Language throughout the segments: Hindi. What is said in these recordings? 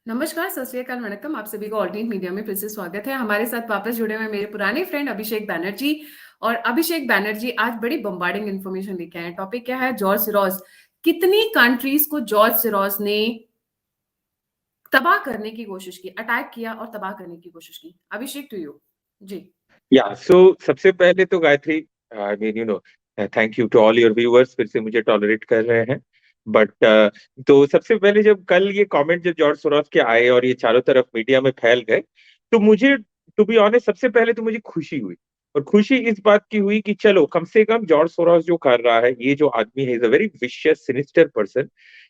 नमस्कार, सत श्री अकाल, वणक्कम। आप सभी को ऑल्टरनेट मीडिया में फिर से स्वागत है। हमारे साथ वापस जुड़े हुए मेरे पुराने फ्रेंड अभिषेक बैनर्जी। और अभिषेक बैनर्जी आज बड़ी बम्बार्डिंग इन्फॉर्मेशन लेके आए हैं। टॉपिक क्या है? जॉर्ज सिरोस। कितनी कंट्रीज को जॉर्ज सिरोस ने तबाह करने की कोशिश की, अटैक किया और तबाह करने की कोशिश की। Abhishek, to you ji. Yeah so सबसे पहले तो Gayatri, I mean thank you to all your viewers, फिर से मुझे टॉलरेट कर रहे हैं। बट तो सबसे पहले जब कल ये कमेंट जब जॉर्ज सोरोस के आए और ये चारों तरफ मीडिया में फैल गए, तो मुझे टू बी ऑनेस्ट सबसे पहले तो मुझे खुशी हुई। और खुशी इस बात की हुई कि चलो कम से कम जॉर्ज सोरोस जो कर रहा है, ये जो आदमी है, is a very vicious sinister person.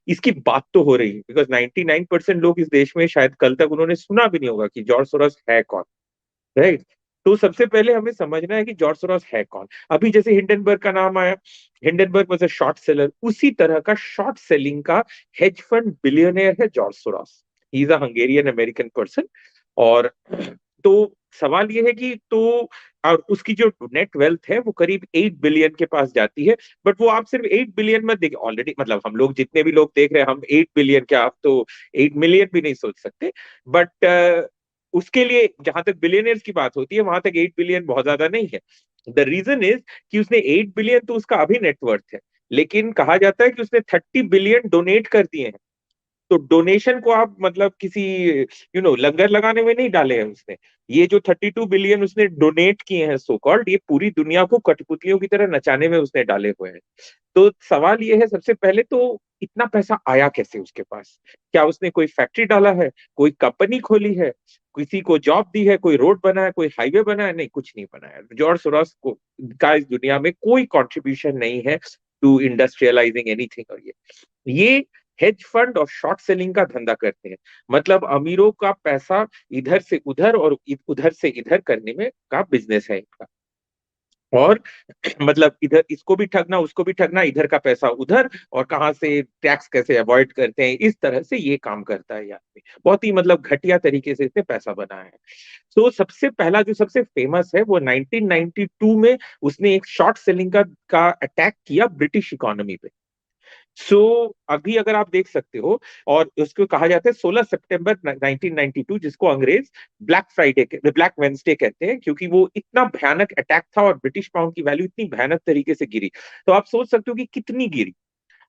इसकी बात तो हो रही है बिकॉज 99% लोग इस देश में शायद कल तक उन्होंने सुना भी नहीं होगा कि जॉर्ज सोरोस है कौन। राइट। तो सबसे पहले हमें समझना है कि जॉर्ज सोरोस है कौन। अभी जैसे हिंडनबर्ग का नाम आया, Hindenburg was a short seller, उसी तरह का शॉर्ट सेलिंग का हेज फंड बिलियनियर है George Soros. He is a Hungarian American person. और तो सवाल ये है कि तो और उसकी जो नेट वेल्थ है वो करीब 8 बिलियन के पास जाती है। बट वो आप सिर्फ 8 बिलियन मत देखिए, ऑलरेडी मतलब हम लोग जितने भी लोग देख रहे हैं, हम 8 बिलियन क्या, आप तो 8 मिलियन भी नहीं सोच सकते। बट उसके लिए जहां तक बिलियनियर्स की बात होती है, वहां तक 8 बिलियन बहुत ज्यादा नहीं है। द रीजन इज कि उसने 8 बिलियन तो उसका अभी नेटवर्थ है, लेकिन कहा जाता है कि उसने 30 बिलियन डोनेट कर दिए हैं। तो डोनेशन को आप मतलब किसी लंगर लगाने में नहीं डाले हैं उसने। ये जो 32 बिलियन उसने डोनेट किए हैं सो कॉल्ड, ये पूरी दुनिया को कठपुतलियों की तरह नचाने में उसने डाले हुए हैं। तो सवाल ये है सबसे पहले तो, इतना पैसा आया कैसे उसके पास? क्या उसने कोई फैक्ट्री डाला है, कोई कंपनी खोली है, किसी को जॉब दी है, कोई रोड बना है, कोई हाईवे बना है? नहीं, कुछ नहीं बनाया। जॉर्ज सोरोस को का इस दुनिया में कोई कंट्रीब्यूशन नहीं है टू इंडस्ट्रियलाइजिंग एनीथिंग। और ये हेज फंड और शॉर्ट सेलिंग का धंधा करते हैं। मतलब अमीरों का पैसा इधर से उधर और उधर से इधर करने में का बिजनेस है इनका। और मतलब इधर इसको भी ठगना, उसको भी ठगना, इधर का पैसा उधर, और कहाँ से टैक्स कैसे अवॉइड करते हैं, इस तरह से ये काम करता है ये आदमी। बहुत ही मतलब घटिया तरीके से इसने पैसा बनाया है। तो सबसे पहला जो सबसे फेमस है वो 1992 में उसने एक शॉर्ट सेलिंग का अटैक किया ब्रिटिश इकोनॉमी पे। सो अभी अगर आप देख सकते हो, और उसको कहा जाता है 16 सितंबर 1992, जिसको अंग्रेज ब्लैक फ्राइडे, ब्लैक वेंसडे कहते हैं, क्योंकि वो इतना भयानक अटैक था और ब्रिटिश पाउंड की वैल्यू इतनी भयानक तरीके से गिरी। तो आप सोच सकते हो कि कितनी गिरी।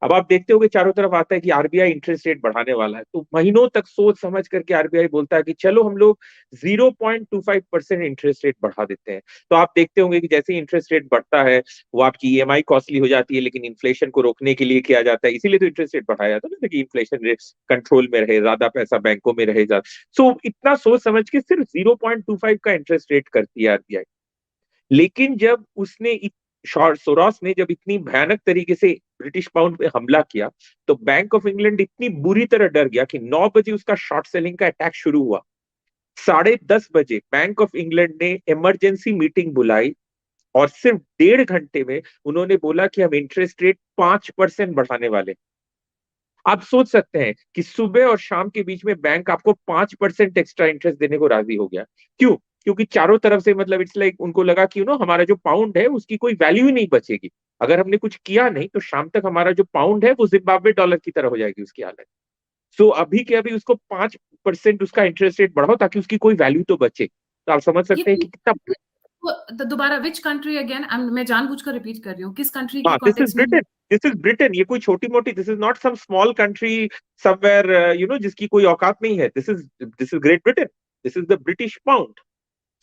अब आप देखते हो कि चारों तरफ आता है कि आरबीआई इंटरेस्ट रेट बढ़ाने वाला है, तो महीनों तक सोच समझ करके आरबीआई बोलता है कि चलो हम लोग 0.25% इंटरेस्ट रेट बढ़ा देते हैं। तो आप देखते होंगे कि जैसे ही इंटरेस्ट रेट बढ़ता है, वो आपकी ईएमआई कॉस्टली हो जाती है, लेकिन इन्फ्लेशन को रोकने के लिए किया जाता है, इसीलिए तो इंटरेस्ट रेट बढ़ाया जाता है ना, ताकि इन्फ्लेशन रेट कंट्रोल में रहे, ज्यादा पैसा बैंकों में रहे ज्यादा। सो इतना सोच समझ के सिर्फ 0.25 का इंटरेस्ट रेट करती है आरबीआई। लेकिन जब उसने सोरोस ने जब इतनी भयानक तरीके से ब्रिटिश पाउंड पे हमला किया, तो बैंक ऑफ इंग्लैंड इतनी बुरी तरह डर गया कि 9 बजे उसका शॉर्ट सेलिंग का अटैक शुरू हुआ। 10:30 बजे बैंक ऑफ इंग्लैंड ने इमरजेंसी मीटिंग बुलाई, और सिर्फ 1.5 घंटे में उन्होंने बोला कि हम इंटरेस्ट रेट 5% बढ़ाने वाले। आप सोच सकते हैं कि सुबह और शाम के बीच में बैंक आपको 5% एक्स्ट्रा इंटरेस्ट देने को राजी हो गया। क्यों? क्योंकि चारों तरफ से मतलब इट्स लाइक उनको लगा कि हमारा जो पाउंड है उसकी कोई वैल्यू ही नहीं बचेगी। अगर हमने कुछ किया नहीं तो शाम तक हमारा जो पाउंड है वो जिम्बाब्वे डॉलर की तरह हो जाएगी उसकी हालत। सो अभी के अभी उसको 5% उसका इंटरेस्ट रेट बढ़ाओ ताकि उसकी कोई वैल्यू तो बचे। तो आप समझ ये सकते हैं कि कितना। दोबारा विच कंट्री अगेन? मैं जानबूझकर रिपीट कर रही हूँ, किस कंट्री के हाँ, दिस इज कॉन्टेक्स्ट में? ब्रिटेन। This is Britain. ये कोई छोटी मोटी, this is not some small country somewhere जिसकी कोई औकात नहीं है। This is great Britain. This is the British pound.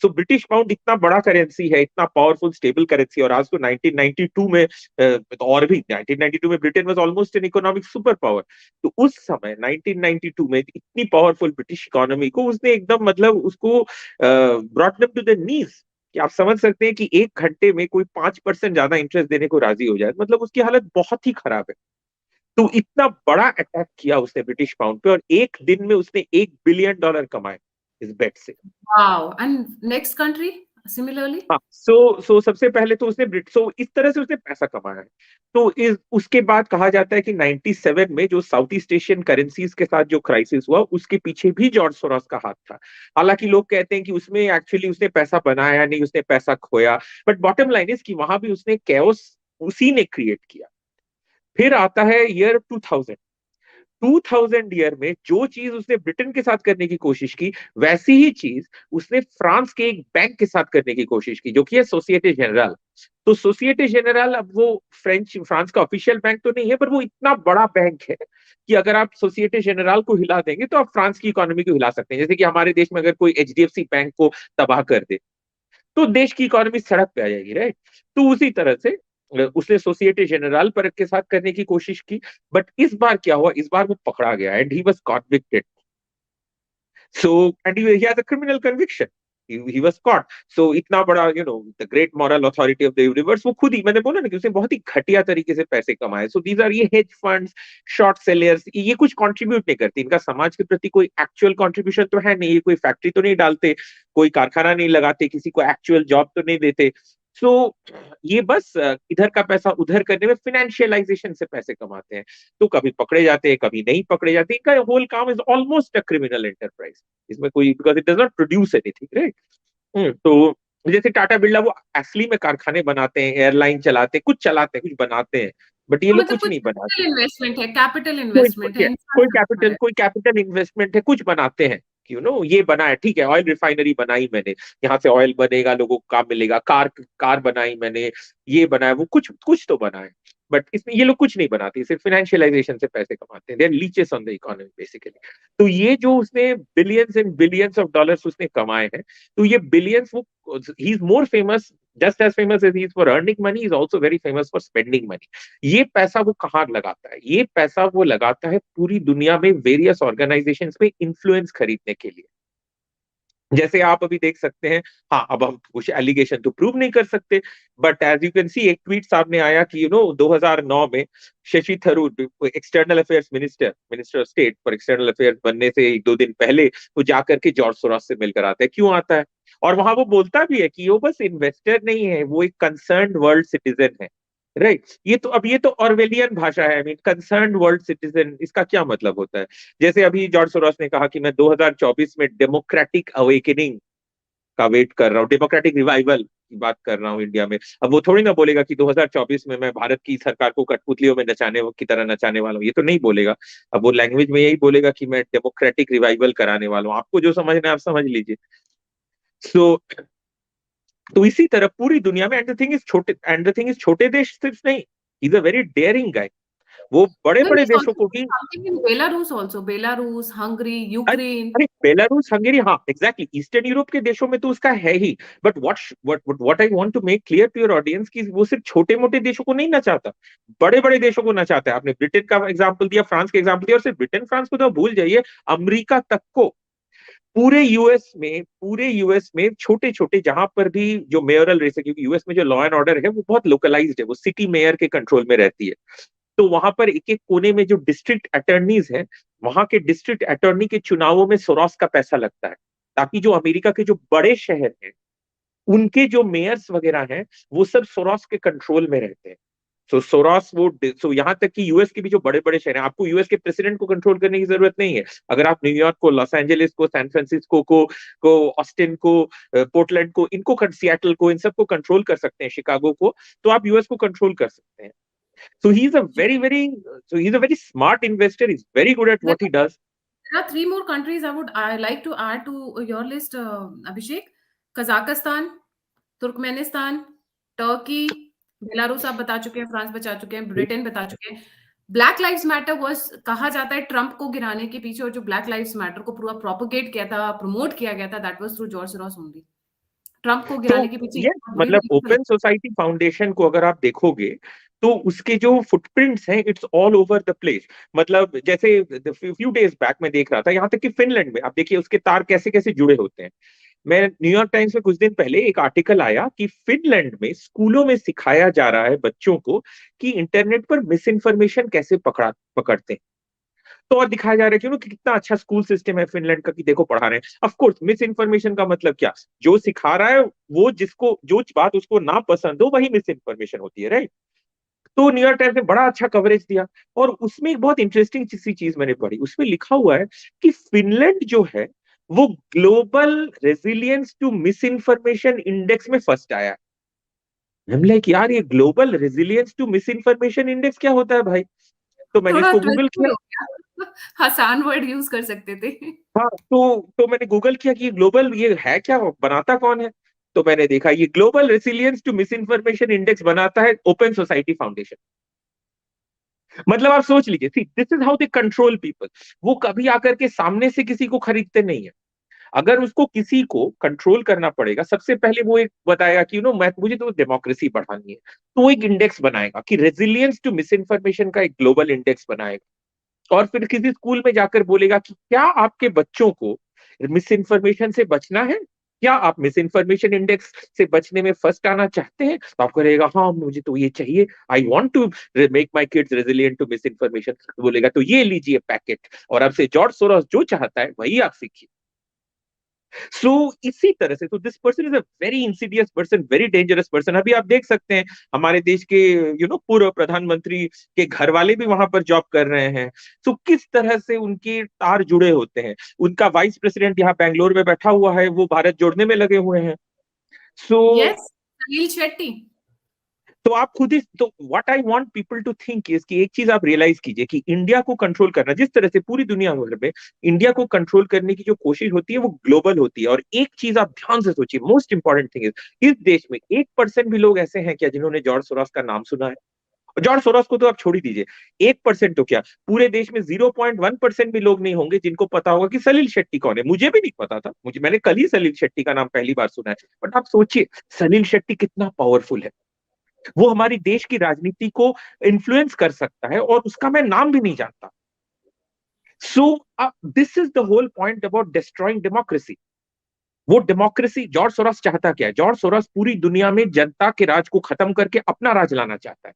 So British pound इतना बड़ा करेंसी है, इतना पावरफुल स्टेबल करेंसी। और आज तो 1992 में तो और भी 1992 में Britain was almost an economic super power. तो उस समय 1992 में इतनी पावरफुल ब्रिटिश इकोनॉमी को उसने एकदम मतलब उसको brought them to the knees. कि आप समझ सकते हैं कि 1 घंटे में कोई 5% ज्यादा इंटरेस्ट देने को राजी हो जाए, मतलब उसकी हालत बहुत ही खराब है। तो इतना बड़ा अटैक किया उसने ब्रिटिश पाउंड पे, और एक दिन में उसने $1 बिलियन कमाए इस बेट से। Wow. And next country similarly? हाँ, सो सबसे पहले तो उसने इस तरह से उसने पैसा कमाया है। तो उसके बाद कहा जाता है कि 97 में जो साउथ ईस्ट एशियन करेंसीज के साथ जो क्राइसिस हुआ, उसके पीछे भी जॉर्ज सोरोस का हाथ था। हालांकि लोग कहते हैं कि उसमें एक्चुअली उसने पैसा बनाया नहीं, उसने पैसा खोया। बट बॉटम लाइन इज कि वहां भी उसने कैओस उसी ने क्रिएट किया। फिर आता है ईयर 2000। 2000 ईयर में जो चीज उसने ब्रिटेन के साथ करने की कोशिश की, वैसी ही चीज उसने फ्रांस के एक बैंक के साथ करने की कोशिश की, जो कि है सोसिएटे जनरल। तो सोसिएटे जनरल, अब वो फ्रांस का ऑफिशियल बैंक तो नहीं है, पर वो इतना बड़ा बैंक है कि अगर आप सोसिएटे जनरल को हिला देंगे तो आप फ्रांस की इकोनॉमी को हिला सकते हैं। जैसे कि हमारे देश में अगर कोई एचडीएफसी बैंक को तबाह कर दे तो देश की इकोनॉमी सड़क पे आ जाएगी, राइट। तो उसी तरह से उसने सोसिएटे जनरल पर के साथ करने की कोशिश की। बट इस बार क्या हुआ, इस बार वो पकड़ा गया and he was convicted. So, and he has a criminal conviction. He was caught. So, इतना बड़ा, the great moral authority of the universe, वो खुद ही, मैंने बोला ना कि उसने बहुत ही घटिया तरीके से पैसे कमाए। So, these are ये hedge funds, short sellers, ये कुछ contribute नहीं करती। इनका समाज के प्रति कोई actual contribution तो है नहीं, ये कोई फैक्ट्री तो नहीं डालते, कोई कारखाना नहीं लगाते, किसी को actual जॉब तो नहीं देते। सो ये बस इधर का पैसा उधर करने में फिनेंशियलाइजेशन से पैसे कमाते हैं। तो कभी पकड़े जाते हैं, कभी नहीं पकड़े जाते। इनका होल काम is almost a criminal enterprise. इसमें कोई, because it does not produce anything, right. तो जैसे टाटा बिरला, वो असली में कारखाने बनाते हैं, एयरलाइन चलाते हैं, कुछ चलाते हैं, कुछ बनाते हैं, बट ये तो लोग मतलब कुछ कुछ नहीं बनाते। कैपिटल इन्वेस्टमेंट है, कैपिटल कोई इन्वेस्टमेंट है, इंफ्रास्ट्रक्चर है। कोई कैपिटल इन्वेस्टमेंट है, कुछ बनाते हैं। ये बना है, ठीक है, ऑयल रिफाइनरी बनाई मैंने, यहाँ से ऑयल बनेगा, लोगों को काम मिलेगा, कार कार बनाई मैंने, ये बनाया, वो कुछ कुछ तो बना है। बट इसमें ये लोग कुछ नहीं बनाते, सिर्फ फाइनेंशियलाइजेशन से पैसे कमाते हैं। They are leeches on the economy basically. तो ये जो उसने billions and billions of dollars उसने कमाए हैं, तो ये बिलियंस, वो he is more famous, just as famous as he is for earning money, is also very famous for spending money. ये पैसा वो कहाँ लगाता है? ये पैसा वो लगाता है पूरी दुनिया में वेरियस ऑर्गेनाइजेशंस में इन्फ्लुएंस खरीदने के लिए। जैसे आप अभी देख सकते हैं, हाँ, अब हम कुछ एलिगेशन तो प्रूव नहीं कर सकते, but as you can see, एक ट्वीट सामने आया कि 2009 में Shashi Tharoor, external affairs minister, minister of state for external affairs बनने से एक दो दिन पहले, वो जाकर के जॉर्ज सोरोस से मिलकर आता है। क्यों आता है? और वहां वो बोलता भी है कि वो बस इन्वेस्टर नहीं है, वो एक कंसर्न्ड वर्ल्ड सिटीजन है, राइट। ये तो ऑर्वेलियन भाषा है। I mean, concerned world citizen, इसका क्या मतलब होता है? जैसे अभी जॉर्ज सोरोस ने कहा कि मैं 2024 में डेमोक्रेटिक अवेकनिंग का वेट कर रहा हूँ, डेमोक्रेटिक रिवाइवल की बात कर रहा हूँ इंडिया में। अब वो थोड़ी ना बोलेगा कि 2024 में मैं भारत की सरकार को कठपुतलियों में नचाने की तरह नचाने वाला हूँ, ये तो नहीं बोलेगा। अब वो लैंग्वेज में यही बोलेगा कि मैं डेमोक्रेटिक रिवाइवल कराने वाला हूँ। आपको जो समझना है आप समझ लीजिए। सो तो इसी तरह पूरी दुनिया में, एंड द थिंग इज छोटे देश सिर्फ नहीं, इज अ वेरी डेयरिंग गाय। वो बड़े No, बड़े he's देशों also को doing भी, something in Belarus also. Belarus, Hungary, अरे Ukraine. अरे, बेलारूस, हंगेरी, हाँ एग्जैक्टली, ईस्टर्न यूरोप के देशों में तो उसका है ही। But what I want to make clear to your audience कि वो सिर्फ छोटे मोटे देशों को नहीं नचाता, बड़े बड़े देशों को नचाता है। आपने ब्रिटेन का एग्जाम्पल दिया, फ्रांस का एग्जाम्पल दिया, और सिर्फ ब्रिटेन फ्रांस को तो भूल जाइए, अमेरिका तक को। पूरे यूएस में छोटे छोटे, जहां पर भी जो मेयरल रेस है, क्योंकि यूएस में जो लॉ एंड ऑर्डर है वो बहुत लोकलाइज्ड है, वो सिटी मेयर के कंट्रोल में रहती है। तो वहां पर एक एक कोने में जो डिस्ट्रिक्ट अटॉर्नीज हैं, वहां के डिस्ट्रिक्ट अटॉर्नी के चुनावों में सोरोस का पैसा लगता है, ताकि जो अमेरिका के जो बड़े शहर हैं, उनके जो मेयर्स वगैरह हैं, वो सब सोरोस के कंट्रोल में रहते हैं। सो यहाँ तक कि यूएस के भी जो बड़े बड़े शहर हैं, आपको यूएस के प्रेसिडेंट को कंट्रोल करने की जरूरत नहीं है। अगर आप न्यूयॉर्क को, लॉस एंजलिस को, सैन फ्रांसिस्को को ऑस्टिन को, पोर्टलैंड को, सियाटल को, इन सबको कंट्रोल कर सकते हैं, शिकागो को, तो आप यूएस को कंट्रोल कर सकते हैं। So he's a very smart investor. He's very good at There what he does. there are three more countries I like to add to your list, Abhishek. Kazakhstan, Turkmenistan, Turkey, Belarus आप बता चुके हैं, फ्रांस बता चुके हैं, ब्रिटेन बता चुके हैं। ब्लैक लाइव्स मैटर वाज, कहा जाता है ट्रंप को गिराने के पीछे, और जो ब्लैक लाइव्स मैटर को पूरा प्रोपेगेट किया था, प्रमोट किया गया था, that was through George Soros only. Trump को तो गिराने के पीछे ये, बहुत बुरी मतलब हुई थी। ओपन सोसाइटी फाउंडेशन को अगर आप देखोगे, तो उसके जो फुटप्रिंट्स हैं, it's all over the place. मतलब जैसे फ्यू डेज बैक मैं देख रहा था, यहाँ तक कि फिनलैंड में आप देखिए उसके तार कैसे कैसे जुड़े होते हैं। मैं न्यूयॉर्क टाइम्स में कुछ दिन पहले एक आर्टिकल आया कि फिनलैंड में स्कूलों में सिखाया जा रहा है बच्चों को कि इंटरनेट पर मिस इन्फॉर्मेशन कैसे पकड़ते हैं। तो और दिखाया जा रहा है कि कितना अच्छा स्कूल सिस्टम है फिनलैंड का, कि देखो पढ़ा रहे हैं। ऑफ कोर्स मिस इन्फॉर्मेशन का मतलब क्या, जो सिखा रहा है वो, जिसको जो बात उसको ना पसंद हो, वही मिस इन्फॉर्मेशन होती है, राइट। तो न्यूयॉर्क टाइम्स ने बड़ा अच्छा कवरेज दिया, और उसमें एक बहुत इंटरेस्टिंग सी चीज मैंने पढ़ी। उसमें लिखा हुआ है कि फिनलैंड जो है वो global resilience to misinformation index में फर्स्ट आया। हम लाइक, यार ये global resilience to misinformation index क्या होता है भाई? तो मैंने थोड़ा इसको गूगल ट्विस्ट भी किया। हो गया। आसान वर्ड यूज कर सकते थे। हाँ, तो मैंने गूगल किया कि ये ग्लोबल ये है क्या, बनाता कौन है। तो मैंने देखा ये global resilience to misinformation index बनाता है ओपन सोसाइटी फाउंडेशन। मतलब आप सोच लीजिए, see this is how they control people. वो कभी आकर के सामने से किसी को खरीदते नहीं है। अगर उसको किसी को कंट्रोल करना पड़ेगा, सबसे पहले वो एक बताएगा कि मैं मुझे तो डेमोक्रेसी बढ़ानी है, तो वो एक इंडेक्स बनाएगा कि रेजिलियंस टू मिस इन्फॉर्मेशन का एक ग्लोबल इंडेक्स बनाएगा। और फिर किसी स्कूल में जाकर बोलेगा कि क्या आपके बच्चों को मिस इन्फॉर्मेशन से बचना है, क्या आप मिस इन्फॉर्मेशन इंडेक्स से बचने में फर्स्ट आना चाहते हैं, तो आपको रहेगा हाँ मुझे तो ये चाहिए, I want to make my kids resilient to misinformation. तो बोलेगा तो ये लीजिए पैकेट, और अब से जॉर्ज सोरोस जो चाहता है वही आप सीखिए। सो इसी तरह से, तो this person is a very Insidious person, very dangerous person. अभी आप देख सकते हैं हमारे देश के पूर्व प्रधानमंत्री के घर वाले भी वहां पर जॉब कर रहे हैं। सो किस तरह से उनके तार जुड़े होते हैं। उनका वाइस प्रेसिडेंट यहाँ बैंगलोर में बैठा हुआ है, वो भारत जोड़ने में लगे हुए हैं। So yes, Salil Shetty. तो आप खुद ही, तो what I want people to think is कि एक चीज आप रियलाइज कीजिए कि इंडिया को कंट्रोल करना, जिस तरह से पूरी दुनिया भर में इंडिया को कंट्रोल करने की जो कोशिश होती है वो ग्लोबल होती है। और एक चीज आप ध्यान से सोचिए, मोस्ट इंपॉर्टेंट थिंग इज, इस देश में 1% भी लोग ऐसे हैं क्या जिन्होंने जॉर्ज सोरोस का नाम सुना है। जॉर्ज सोरोस को तो आप छोड़ ही दीजिए, 1% तो क्या, पूरे देश में 0.1% भी लोग नहीं होंगे जिनको पता होगा कि सलील शेट्टी कौन है। मुझे भी नहीं पता था, मैंने कल ही सलील शेट्टी का नाम पहली बार सुना है। बट आप सोचिए सलील शेट्टी कितना पावरफुल है, वो हमारी देश की राजनीति को इन्फ्लुएंस कर सकता है, और उसका मैं नाम भी नहीं जानता। So this is the whole point about destroying democracy. वो डेमोक्रेसी जॉर्ज सोरोस चाहता क्या है, जॉर्ज सोरोस पूरी दुनिया में जनता के राज को खत्म करके अपना राज लाना चाहता है।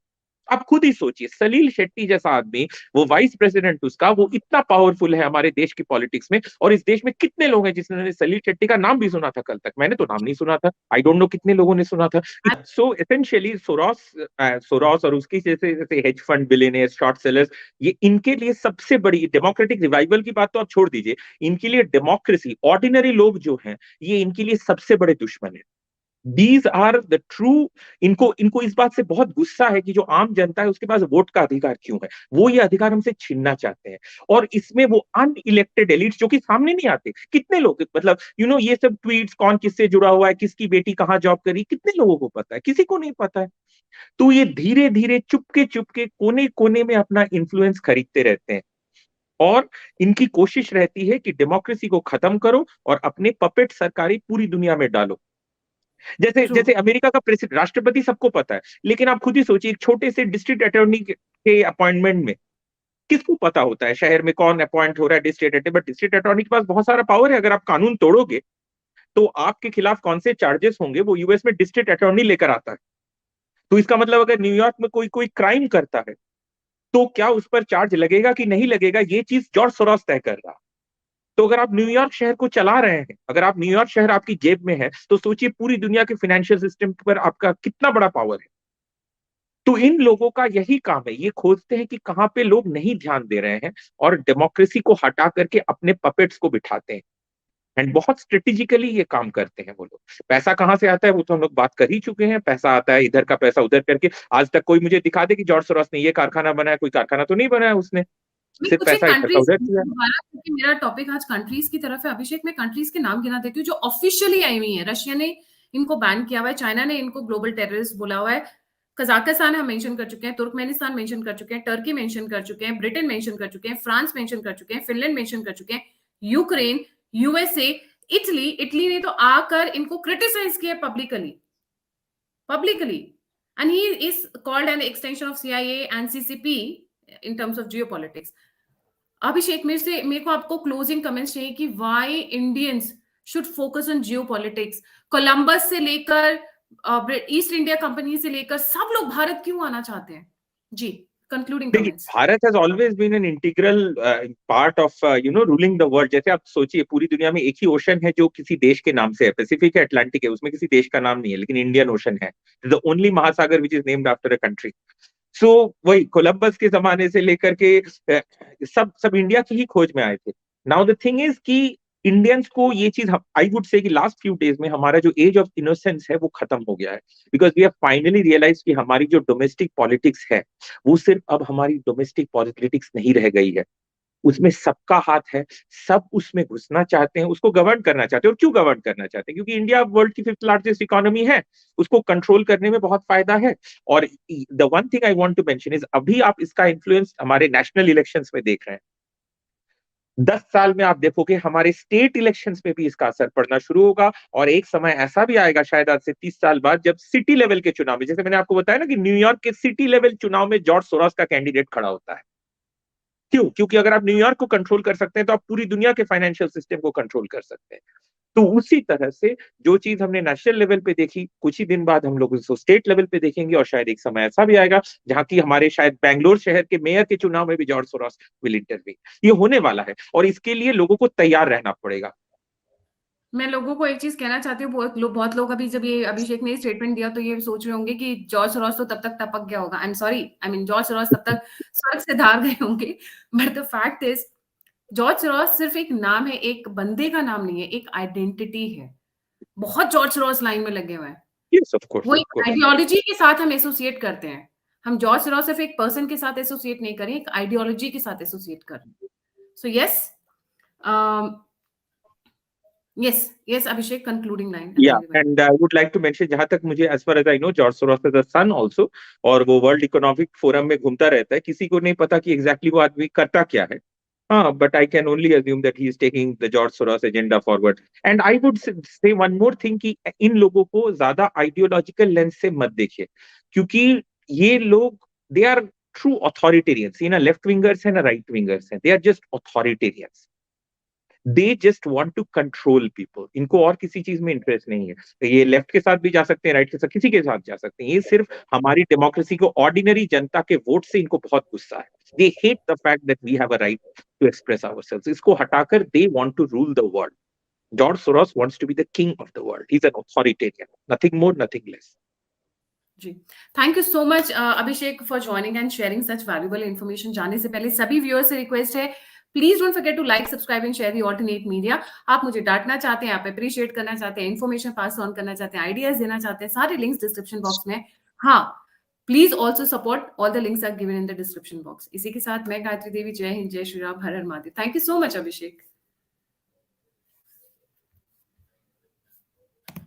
आप खुद ही सोचिए, सलील शेट्टी जैसा आदमी, वो वाइस प्रेसिडेंट उसका, वो इतना पावरफुल है हमारे देश की पॉलिटिक्स में। और इस देश में कितने लोग हैं जिन्होंने सलील शेट्टी का नाम भी सुना था कल तक, मैंने तो नाम नहीं सुना था, आई डोंट नो कितने लोगों ने सुना था। सो एसेंशियली सोरोस, सोरोस और उसकी जैसे जैसे hedge fund billionaires, short sellers, ये इनके लिए सबसे बड़ी डेमोक्रेटिक रिवाइवल की बात तो आप छोड़ दीजिए, इनके लिए डेमोक्रेसी, ऑर्डिनरी लोग जो हैं, ये इनके लिए सबसे बड़े दुश्मन है। These are the true. इनको इनको इस बात से बहुत गुस्सा है कि जो आम जनता है उसके पास वोट का अधिकार क्यों है, वो ये अधिकार हमसे छीनना चाहते हैं। और इसमें वो अनइलेक्टेड एलिट्स जो कि सामने नहीं आते, कितने लोग, मतलब ये सब ट्वीट्स, कौन किससे जुड़ा हुआ है, किसकी बेटी कहाँ जॉब करी, कितने लोगों को पता है, किसी को नहीं पता है। तो ये धीरे धीरे चुपके चुपके कोने कोने में अपना इन्फ्लुएंस खरीदते रहते हैं। और इनकी कोशिश रहती है कि डेमोक्रेसी को खत्म करो और अपने पपेट सरकारी पूरी दुनिया में डालो। जैसे ट्रू। जैसे अमेरिका का प्रेसिडेंट, राष्ट्रपति सबको पता है, लेकिन आप खुद ही सोचिए एक छोटे से डिस्ट्रिक्ट अटॉर्नी के अपॉइंटमेंट में किसको पता होता है शहर में कौन अपॉइंट हो रहा है district attorney. But district attorney के पास बहुत सारा पावर है, अगर आप कानून तोड़ोगे तो आपके खिलाफ कौन से चार्जेस होंगे वो यूएस में डिस्ट्रिक्ट अटॉर्नी लेकर आता है। तो इसका मतलब अगर न्यूयॉर्क में कोई कोई क्राइम करता है तो क्या उस पर चार्ज लगेगा कि नहीं लगेगा, ये चीज जॉर्ज सोरोस तय कर रहा है। तो अगर आप न्यूयॉर्क शहर को चला रहे हैं, अगर आप न्यूयॉर्क शहर आपकी जेब में है, तो सोचिए पूरी दुनिया के फाइनेंशियल सिस्टम पर आपका कितना बड़ा पावर है। तो इन लोगों का यही काम है, ये खोजते हैं कि कहां पे लोग नहीं ध्यान दे रहे हैं, और डेमोक्रेसी को हटा करके अपने पपेट्स को बिठाते हैं। एंड बहुत स्ट्रेटेजिकली ये काम करते हैं वो लोग। पैसा कहां से आता है वो तो हम लोग बात कर ही चुके हैं, पैसा आता है इधर का पैसा उधर करके। आज तक कोई मुझे दिखा दे कि जॉर्ज सोरोस ने ये कारखाना बनाया, कोई कारखाना तो नहीं बनाया उसने, मैं सिर्फ कुछ एक पैसा इधर कंट्रीज उधर किया। दोबारा, क्योंकि मेरा टॉपिक आज कंट्रीज की तरफ है अभिषेक, मैं कंट्रीज के नाम गिना देती हूँ जो ऑफिशियली आई हुई है। रशिया ने इनको बैन किया हुआ है, चाइना ने इनको ग्लोबल टेररिस्ट बोला हुआ है, कजाकिस्तान हम मेंशन कर चुके हैं, तुर्कमेनिस्तान मेंशन कर चुके हैं, टर्की मेंशन कर चुके हैं, ब्रिटेन मेंशन कर चुके हैं, फ्रांस मेंशन कर चुके हैं, फिनलैंड मेंशन कर चुके हैं, यूक्रेन, यूएसए, इटली। इटली ने तो आकर इनको क्रिटिसाइज किया publicly, and he is called an extension of CIA and CCP in terms of geopolitics. अभिषेक, मेरे को आपको क्लोजिंग कमेंट्स चाहिए कि why Indians should focus on Jio politics. Columbus से लेकर ईस्ट इंडिया कंपनी से लेकर सब लोग भारत क्यों आना चाहते हैं? जी, कंक्लूडिंग देखिए, comments. Bharat has always been an integral part of ruling the world. जैसे आप सोचिए पूरी दुनिया में एक ही ओशन है जो किसी देश के नाम से है, पैसिफिक है, अटलांटिक है, उसमें किसी देश का नाम नहीं है, लेकिन इंडियन ओशन है, द ओनली महासागर which is named after a country. So वही कोलंबस के जमाने से लेकर के सब सब इंडिया की ही खोज में आए थे। नाउ द थिंग इज कि इंडियंस को ये चीज, आई वुड से कि लास्ट फ्यू डेज में हमारा जो एज ऑफ इनोसेंस है वो खत्म हो गया है। Because we have finally realise कि हमारी जो डोमेस्टिक पॉलिटिक्स है वो सिर्फ अब हमारी डोमेस्टिक पॉलिटिक्स नहीं रह गई है। उसमें सबका हाथ है, सब उसमें घुसना चाहते हैं, उसको गवर्न करना चाहते हैं। और क्यों गवर्न करना चाहते हैं? क्योंकि इंडिया वर्ल्ड की 5th लार्जेस्ट इकोनॉमी है, उसको कंट्रोल करने में बहुत फायदा है। और the one thing I want to mention is, अभी आप इसका इन्फ्लुएंस हमारे नेशनल इलेक्शंस में देख रहे हैं। 10 साल में आप देखोगे हमारे स्टेट इलेक्शंस में भी इसका असर पड़ना शुरू होगा। और एक समय ऐसा भी आएगा शायद आज से 30 साल बाद, जब सिटी लेवल के चुनाव में, जैसे मैंने आपको बताया ना कि न्यूयॉर्क के सिटी लेवल चुनाव में जॉर्ज सोरोस का कैंडिडेट खड़ा होता है। क्यों? क्योंकि अगर आप न्यूयॉर्क को कंट्रोल कर सकते हैं तो आप पूरी दुनिया के फाइनेंशियल सिस्टम को कंट्रोल कर सकते हैं। तो उसी तरह से जो चीज हमने नेशनल लेवल पे देखी, कुछ ही दिन बाद हम लोग उसको स्टेट लेवल पे देखेंगे। और शायद एक समय ऐसा भी आएगा जहां की हमारे शायद बैंगलोर शहर के मेयर के चुनाव में भी जॉर्ज सोरोस विल इंटरवीन। ये होने वाला है और इसके लिए लोगों को तैयार रहना पड़ेगा। मैं लोगों को एक चीज कहना चाहती हूँ, बहुत लोग अभी जब ये अभिषेक ने स्टेटमेंट दिया तो ये सोच रहे होंगे कि जॉर्ज सोरोस तो तब तक टपक गया होगा। I am sorry, I mean George Soros तब तक स्वर्ग से धार गए होंगे। But the fact is, George Soros सिर्फ एक नाम है, एक बंदे का नाम नहीं है, एक आइडेंटिटी है। बहुत जॉर्ज सोरोस लाइन में लगे हुए हैं। यस, ऑफ कोर्स, वो ऑफ एक कोर्स। आइडियोलॉजी के साथ हम एसोसिएट करते हैं। हम जॉर्ज सोरोस सिर्फ एक पर्सन के साथ एसोसिएट नहीं करें, एक आइडियोलॉजी के साथ एसोसिएट करें। So yes, yes, Abhishek, concluding line. And Yeah, then we will. and I would like to mention, जहां तक मुझे as far as I know, George Soros is a son also, और वो वर्ल्ड इकोनॉमिक फोरम में घूमता रहता है। किसी को नहीं पता कि एग्जैक्टली वो आदमी करता क्या है। हाँ, but I can only assume that he is taking the George Soros agenda forward. And I would say one more thing कि इन लोगों को ज्यादा आइडियोलॉजिकल लेंस से मत देखिए, क्योंकि ये लोग, दे आर ट्रू अथॉरिटेरियंस। ये ना लेफ्ट विंगर्स है ना राइट विंगर्स है, they are just authoritarians. They just want to control people. इनको और किसी चीज में इंटरेस्ट नहीं है। तो ये लेफ्ट के साथ भी जा सकते हैं, राइट के साथ, किसी के साथ जा सकते हैं। ये सिर्फ हमारी डेमोक्रेसी को, ऑर्डिनरी जनता के वोट से इनको बहुत गुस्सा है। They hate the fact that we have a right to express ourselves. इसको हटाकर they want to rule the world. George Soros wants to be the king of the world. He is an authoritarian, nothing more, nothing less. जी, thank you so much Abhishek for joining and sharing such valuable information. जाने से पहले सभी व्यूअर्स से रिक्वेस्ट है, please don't forget to like, subscribe and share the alternate media. आप मुझे डांटना चाहते हैं, आप अप्रिशिएट करना चाहते हैं, इन्फॉर्मेशन पास ऑन करना चाहते हैं, आइडियाज देना चाहते हैं, सारे लिंक्स डिस्क्रिप्शन बॉक्स में। हाँ, please also support, all the links are given in the description box. इसी के साथ मैं गायत्री देवी, जय हिंद, जय श्री राम, हर हर Mahadev. Thank you so much Abhishek.